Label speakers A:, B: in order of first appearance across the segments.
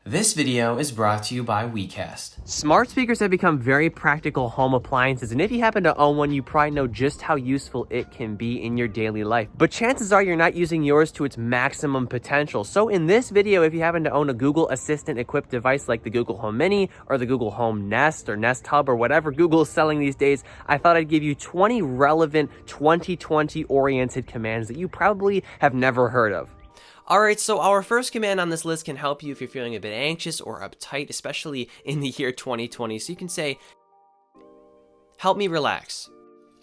A: This video is brought to you by WeCast.
B: Smart speakers have become very practical home appliances, and if you happen to own one, you probably know just how useful it can be in your daily life. But chances are you're not using yours to its maximum potential. So in this video, if you happen to own a Google Assistant equipped device like the Google Home Mini or the Google Home Nest or Nest Hub or whatever Google is selling these days, I thought I'd give you 20 relevant 2020 oriented commands that you probably have never heard of. Alright, so our first command on this list can help you if you're feeling a bit anxious or uptight, especially in the year 2020. So you can say, help me relax.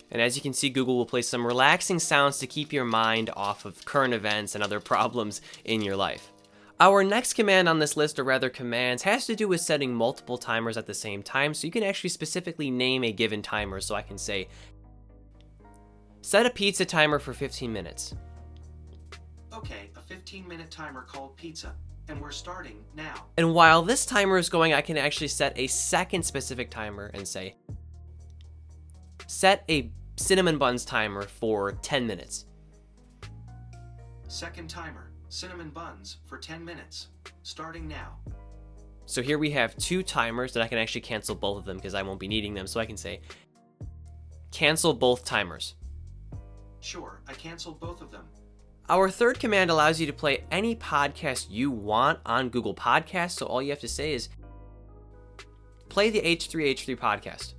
B: And as you can see, Google will play some relaxing sounds to keep your mind off of current events and other problems in your life. Our next command on this list, or rather commands, has to do with setting multiple timers at the same time. So you can actually specifically name a given timer. So I can say, set a pizza timer for 15 minutes.
C: Okay, a 15-minute timer called pizza, and we're starting now.
B: And while this timer is going, I can actually set a second specific timer and say, set a cinnamon buns timer for 10 minutes.
C: Second timer, cinnamon buns for 10 minutes, starting now.
B: So here we have two timers that I can actually cancel both of them because I won't be needing them. So I can say, cancel both timers.
C: Sure, I canceled both of them.
B: Our third command allows you to play any podcast you want on Google Podcasts. So all you have to say is, play the H3H3 podcast.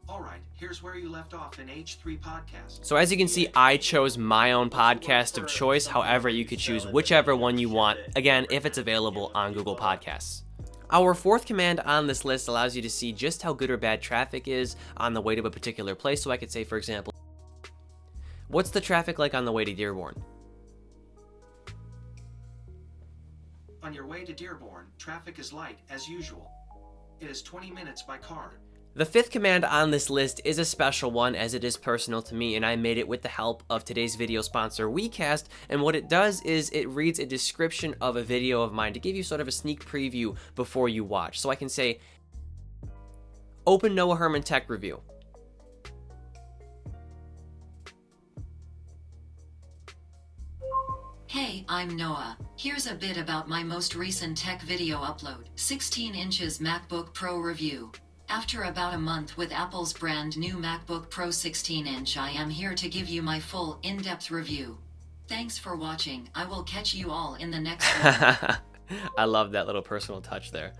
C: All right, here's where you left off in H3 podcast.
B: So as you can see, I chose my own podcast of choice. However, you could choose whichever one you want, again, if it's available on Google Podcasts. Our fourth command on this list allows you to see just how good or bad traffic is on the way to a particular place. So I could say, for example, what's the traffic like on the way to Dearborn?
C: On your way to Dearborn, traffic is light as usual. It is 20 minutes by car.
B: The fifth command on this list is a special one as it is personal to me, and I made it with the help of today's video sponsor, WeCast. And what it does is it reads a description of a video of mine to give you sort of a sneak preview before you watch. So I can say, open Noah Herman Tech Review.
D: Hey, I'm Noah. Here's a bit about my most recent tech video upload. 16 inches MacBook Pro review. After about a month with Apple's brand new MacBook Pro 16-inch, I am here to give you my full, in-depth review. Thanks for watching. I will catch you all in the next one.
B: I love that little personal touch there.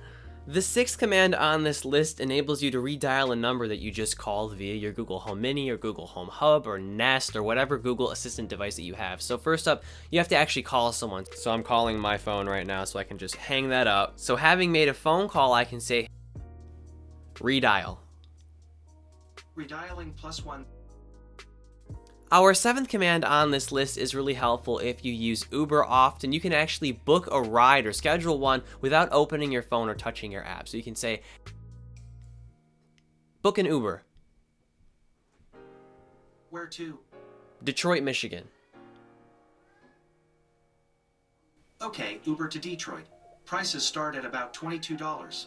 B: The sixth command on this list enables you to redial a number that you just called via your Google Home Mini or Google Home Hub or Nest or whatever Google Assistant device that you have. So first up, you have to actually call someone. So I'm calling my phone right now, so I can just hang that up. So having made a phone call, I can say, redial.
C: Redialing +1.
B: Our seventh command on this list is really helpful if you use Uber often. You can actually book a ride or schedule one without opening your phone or touching your app. So you can say, book an Uber.
C: Where to?
B: Detroit, Michigan.
C: Okay, Uber to Detroit. Prices start at about $22.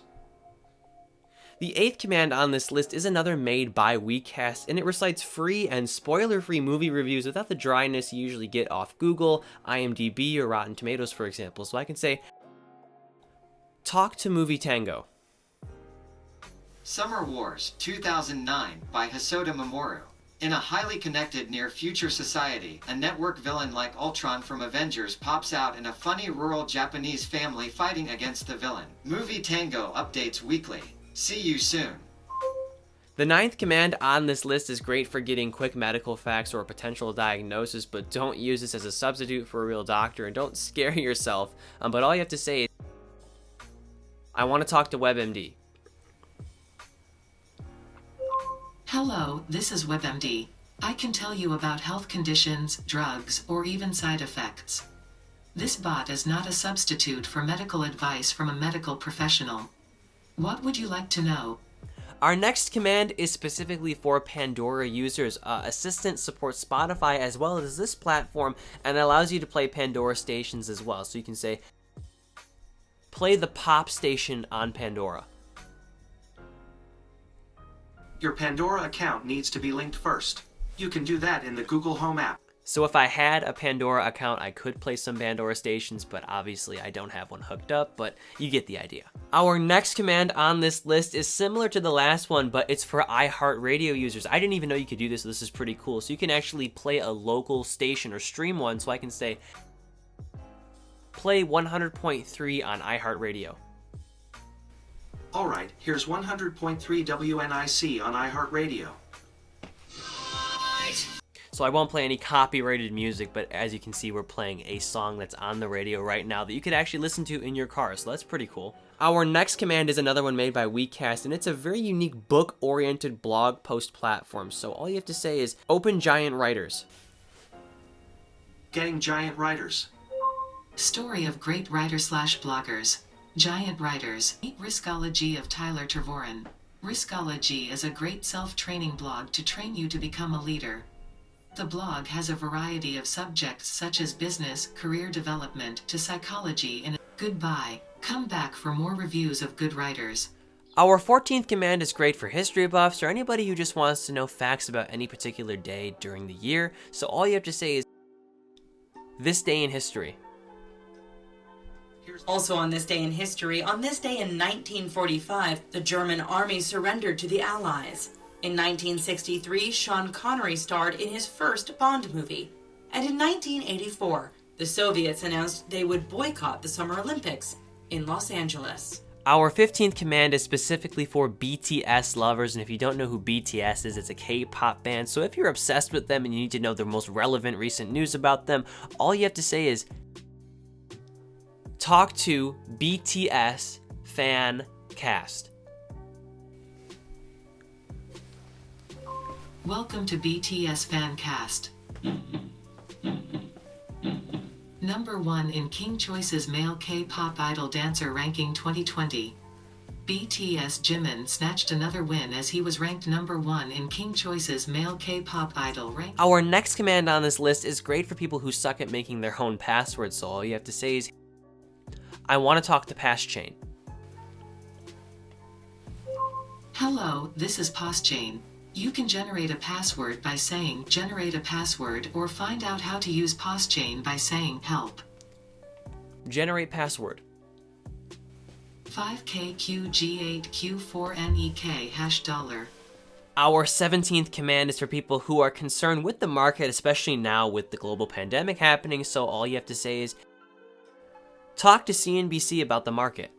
B: The eighth command on this list is another made by WeCast, and it recites free and spoiler-free movie reviews without the dryness you usually get off Google, IMDb, or Rotten Tomatoes, for example. So I can say, talk to Movie Tango.
E: Summer Wars 2009 by Hosoda Mamoru. In a highly connected near-future society, a network villain like Ultron from Avengers pops out in a funny rural Japanese family fighting against the villain. Movie Tango updates weekly. See you soon.
B: The ninth command on this list is great for getting quick medical facts or a potential diagnosis, but don't use this as a substitute for a real doctor and don't scare yourself. But all you have to say is, I want to talk to WebMD.
F: Hello, this is WebMD. I can tell you about health conditions, drugs, or even side effects. This bot is not a substitute for medical advice from a medical professional. What would you like to know?
B: Our next command is specifically for Pandora users. Assistant supports Spotify as well as this platform and allows you to play Pandora stations as well. So you can say, play the pop station on Pandora.
C: Your Pandora account needs to be linked first. You can do that in the Google Home app.
B: So if I had a Pandora account, I could play some Pandora stations, but obviously I don't have one hooked up, but you get the idea. Our next command on this list is similar to the last one, but it's for iHeartRadio users. I didn't even know you could do this, so this is pretty cool. So you can actually play a local station or stream one, so I can say, play 100.3 on iHeartRadio.
C: Alright, here's 100.3 WNIC on iHeartRadio.
B: So I won't play any copyrighted music, but as you can see, we're playing a song that's on the radio right now that you could actually listen to in your car, so that's pretty cool. Our next command is another one made by WeCast, and it's a very unique book-oriented blog post platform. So all you have to say is, open Giant Writers.
C: Getting Giant Writers.
F: Story of great writer/bloggers. Giant Writers. Meet Riskology of Tyler Tervoren. Riskology is a great self-training blog to train you to become a leader. The blog has a variety of subjects such as business, career development, to psychology, and goodbye. Come back for more reviews of good writers.
B: Our 14th command is great for history buffs or anybody who just wants to know facts about any particular day during the year. So all you have to say is, this day in history.
G: Also on this day in history, on this day in 1945, the German army surrendered to the Allies. In 1963, Sean Connery starred in his first Bond movie. And in 1984, the Soviets announced they would boycott the Summer Olympics in Los Angeles.
B: Our 15th command is specifically for BTS lovers, and if you don't know who BTS is, it's a K-pop band. So if you're obsessed with them and you need to know the most relevant recent news about them, all you have to say is, talk to BTS fan cast.
F: Welcome to BTS Fancast. Number 1 in King Choice's Male K-Pop Idol Dancer Ranking 2020. BTS Jimin snatched another win as he was ranked number 1 in King Choice's Male K-Pop Idol Ranking.
B: Our next command on this list is great for people who suck at making their own passwords, so all you have to say is, I want to talk to passchain.
F: Hello, this is passchain. You can generate a password by saying generate a password or find out how to use passchain by saying help.
B: Generate password.
F: 5KQG8Q4NEK $.
B: Our 17th command is for people who are concerned with the market, especially now with the global pandemic happening, so all you have to say is, talk to CNBC about the market.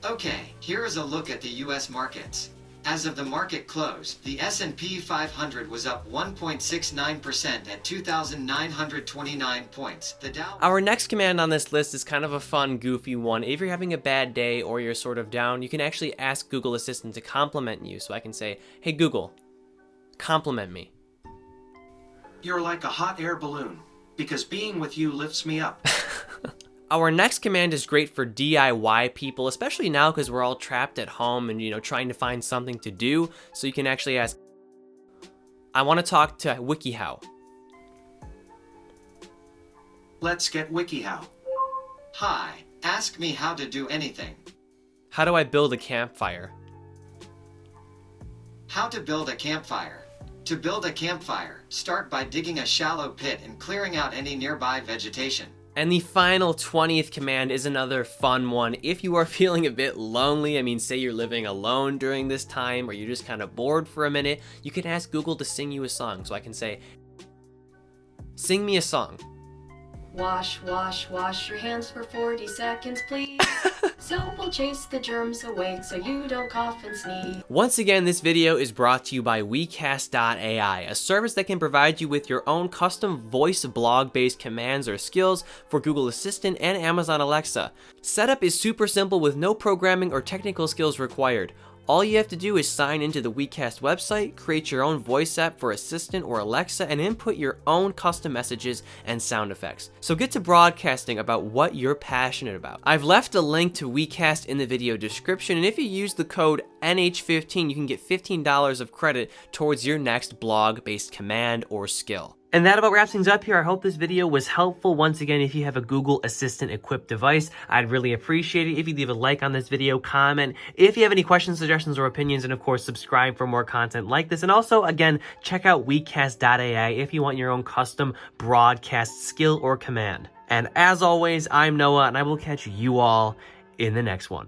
E: Okay, here is a look at the US markets. As of the market close, the S&P 500 was up 1.69% at 2,929 points. The Dow...
B: Our next command on this list is kind of a fun, goofy one. If you're having a bad day or you're sort of down, you can actually ask Google Assistant to compliment you. So I can say, hey Google, compliment me.
C: You're like a hot air balloon, because being with you lifts me up.
B: Our next command is great for DIY people, especially now because we're all trapped at home and, trying to find something to do. So you can actually ask, I want to talk to WikiHow.
C: Let's get WikiHow.
E: Hi, ask me how to do anything.
B: How do I build a campfire?
E: How to build a campfire. To build a campfire, start by digging a shallow pit and clearing out any nearby vegetation.
B: And the final 20th command is another fun one. If you are feeling a bit lonely, say you're living alone during this time or you're just kind of bored for a minute, you can ask Google to sing you a song. So I can say, sing me a song.
H: Wash, wash, wash your hands for 40 seconds, please. Soap will chase the germs away so you don't cough and sneeze.
B: Once again, this video is brought to you by WeCast.ai, a service that can provide you with your own custom voice blog-based commands or skills for Google Assistant and Amazon Alexa. Setup is super simple with no programming or technical skills required. All you have to do is sign into the WeCast website, create your own voice app for Assistant or Alexa, and input your own custom messages and sound effects. So get to broadcasting about what you're passionate about. I've left a link to WeCast in the video description, and if you use the code NH15, you can get $15 of credit towards your next blog-based command or skill. And that about wraps things up here. I hope this video was helpful. Once again, if you have a Google Assistant equipped device, I'd really appreciate it if you leave a like on this video, comment if you have any questions, suggestions, or opinions, and of course, subscribe for more content like this. And also, again, check out WeCast.ai if you want your own custom broadcast skill or command. And as always, I'm Noah, and I will catch you all in the next one.